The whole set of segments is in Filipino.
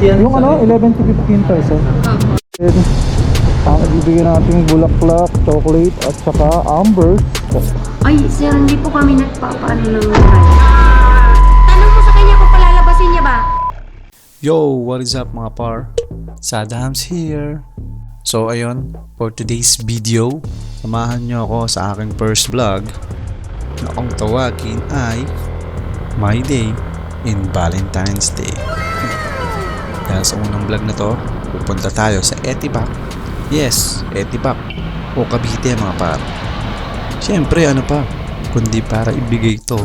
Yung ano, 11 to 15 peso. Then, bibigyan natin bulaklak, chocolate, at saka amber. Ay, sir, hindi po kami nagpapaano ng tanong mo sa kanya kung palalabasin niya ba? Yo, what is up mga par? Sadams here. So ayun, for today's video, samahan nyo ako sa aking first vlog na ang tawagin ay My Day in Valentine's Day. Dahil sa unang vlog na to, pupunta tayo sa Etibac. Yes, Etibac o Cavite mga par. Siyempre ano pa, kundi para ibigay to.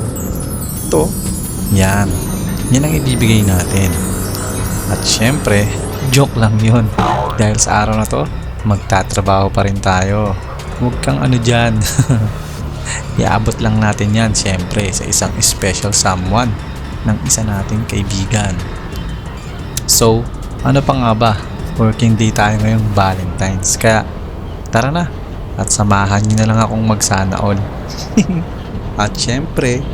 Yan ang ibibigay natin. At syempre, joke lang yun. Dahil sa araw na to, magtatrabaho pa rin tayo. Huwag kang ano dyan. Iabot lang natin yan syempre sa isang special someone ng isa nating kaibigan. So, ano pa nga ba? Working day tayo ngayong Valentine's. Kaya, tara na. At samahan nyo na lang akong magsana all. At syempre,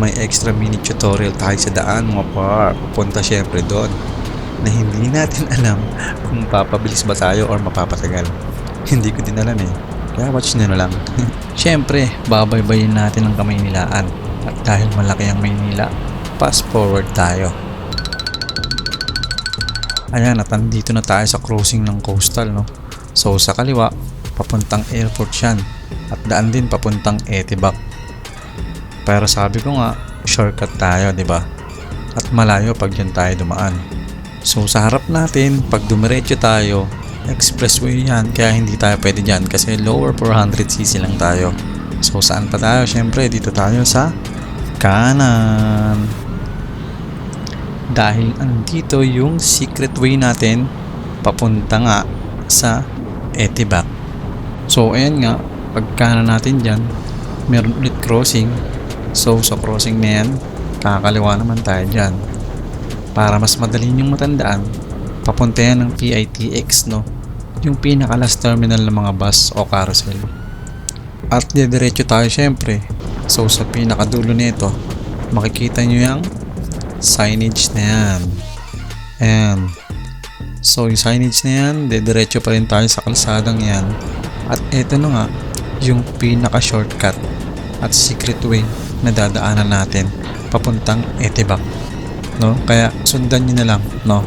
may extra mini tutorial tayo sa daan mga par. Punta syempre doon na hindi natin alam kung papabilis ba tayo or mapapatagal. Hindi ko din alam eh. Kaya watch nyo na lang. Syempre, babaybayin natin ang Kamaynilaan. At dahil malaki ang Maynila, fast forward tayo. Ayan, at andito na tayo sa crossing ng coastal, no? So, sa kaliwa, papuntang airport yan. At daan din papuntang Etibac. Pero sabi ko nga, shortcut tayo, di ba? At malayo pag dyan tayo dumaan. So, sa harap natin, pag dumiretso tayo, expressway yan, kaya hindi tayo pwede dyan kasi lower 400cc lang tayo. So, saan pa tayo? Syempre, dito tayo sa kanan. Dahil andito yung secret way natin papunta nga sa Etibac. So, ayan nga, pagkana natin dyan, meron ulit crossing. So, sa crossing na yan, kakaliwa naman tayo dyan. Para mas madali yung matandaan, papunta yan ng PITX, no? Yung pinaka-last terminal ng mga bus o carousel. At diretso tayo syempre. So, sa pinakadulo nito, makikita nyo yung signage na yan. Ayan. So, yung signage na yan, diretso pa rin tayo sa kalsadang yan. At eto na nga, yung pinaka-shortcut at secret way na dadaanan natin papuntang Etibac, no? Kaya sundan nyo na lang, no?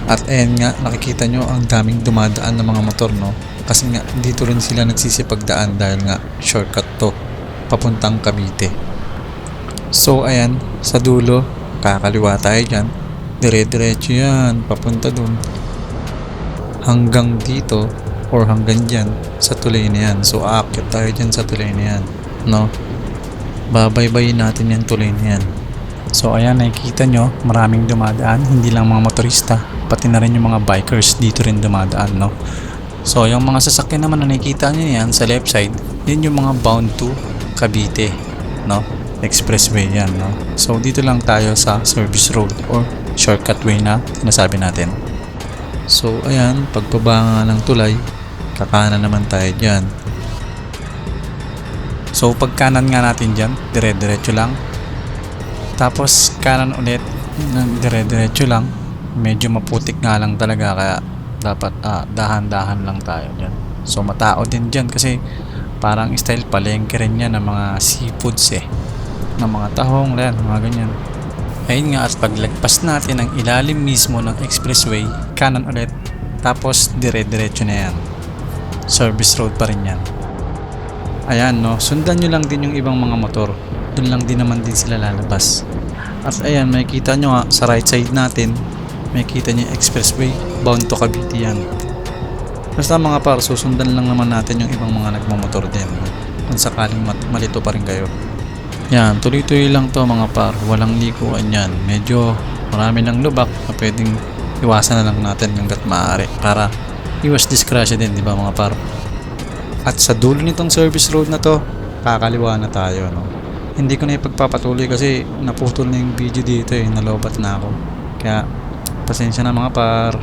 At ayan nga, nakikita nyo ang daming dumadaan ng mga motor, no? Kasi nga, dito rin sila nagsisipagdaan dahil nga shortcut to papuntang Cavite. So ayan, sa dulo, kakaliwa tayo dyan. Dire-diretso yan, papunta dun. Hanggang dito, or hanggang dyan, sa tulay na yan. So aakyat tayo dyan sa tulay na yan, no? Babaybayin natin yan tulay na yan. So ayan, nakikita nyo, maraming dumadaan, hindi lang mga motorista, pati na rin yung mga bikers dito rin dumadaan, no? So yung mga sasakyan naman na nakikita nyo yan sa left side, yun yung mga bound to Cavite, no? Expressway yan, no? So dito lang tayo sa service road or shortcut way na sinasabi natin. So ayan, pagbaba nga ng tulay, kakanan naman tayo dyan. So pagkanan nga natin dyan, dire-diretso lang. Tapos kanan ulit, dire-diretso lang. Medyo maputik nga lang talaga kaya dapat dahan-dahan lang tayo dyan. So matao din dyan kasi parang style palengke rin yan ng mga seafoods ng mga tahong, mga ganyan. Ayun nga, at paglagpas natin ang ilalim mismo ng expressway, kanan ulit. Tapos dire-diretso na yan. Service road pa rin yan. Ayan, no, sundan nyo lang din yung ibang mga motor. Doon lang din naman din sila lalabas. At ayan, makikita nyo nga sa right side natin, makikita nyo yung expressway bound to Cavite yan. Basta mga par, susundan lang naman natin yung ibang mga nagmamotor din kung sakaling malito pa rin kayo. Yan, tuloy-tuloy lang to mga par, walang likuan yan. Medyo marami ng lubak na pwedeng iwasan na lang natin hanggat maaari para iwas disgrasya din, di ba mga par? At sa dulo nitong service road na to, kakaliwa na tayo, no? Hindi ko na ipagpapatuloy kasi naputol na yung video dito nalobat na ako. Kaya pasensya na mga par.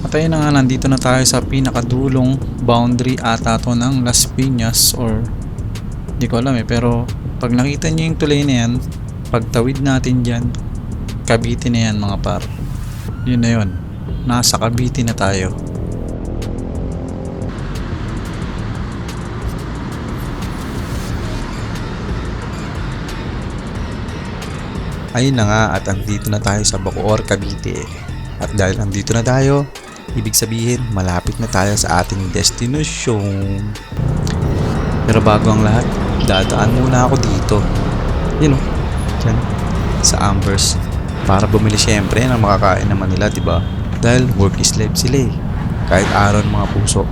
At ayun na nga, nandito na tayo sa pinakadulong boundary ata to ng Las Piñas or di ko alam pero pag nakita nyo yung tulay na yan, pagtawid natin dyan, Cavite na yan mga par. Yun na yun. Nasa Cavite na tayo. Ayun na nga at andito na tayo sa Bacoor, Cavite. At dahil andito na tayo, ibig sabihin malapit na tayo sa ating destinasyon. Pero bago ang lahat, dadaan muna ako dito. Yun o, dyan, sa Ambers. Para bumili syempre ng makakain naman nila, diba? Dahil work is life sila eh. Kahit araw ng mga puso.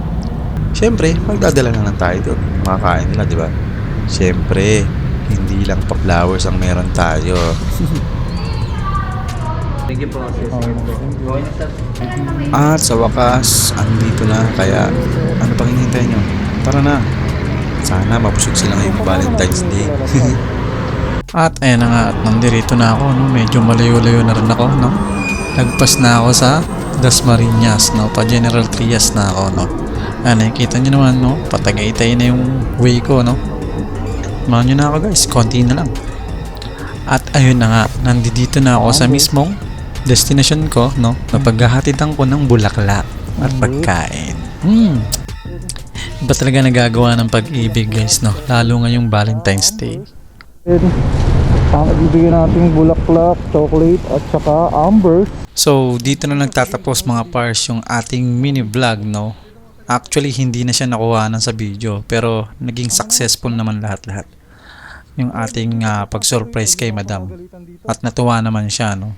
Syempre, magdadala na lang tayo doon. Makakain nila, diba? Syempre, hindi lang pa flowers ang meron tayo. Thank you po. At sa wakas, andito na. Kaya, ano pang hinihintay nyo? Tara na. Sana mabusog sila ngayong Valentine's Day. At ayan na nga, at nandirito na ako, no? Medyo malayo-layo na rin ako, no? Nagpas na ako sa Dasmariñas, no? Pa General Trias na ako, no? Nakikita nyo naman, no? Patagaytay na yung way ko, no? Samahan nyo na ako guys, konti na lang. At ayun na nga, nandito na ako sa mismong destination ko, no? Napaghahatidan ko ng bulaklak at pagkain. Iba talaga nagagawa ng pag-ibig guys, no? Lalo ngayong Valentine's Day. Bibigyan natin bulaklak, chocolate at saka amber. So, dito na nagtatapos mga pars yung ating mini vlog, no? Actually, hindi na siya nakuhanan sa video, pero naging successful naman lahat-lahat. Yung ating pag-surprise kay Madam. At natuwa naman siya, no?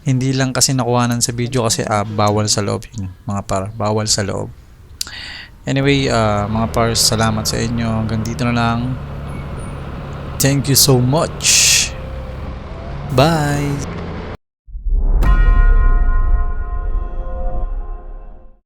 Hindi lang kasi nakuhanan sa video kasi bawal sa loob yun, mga par, bawal sa loob. Anyway, mga pars, salamat sa inyo. Hanggang dito na lang. Thank you so much. Bye!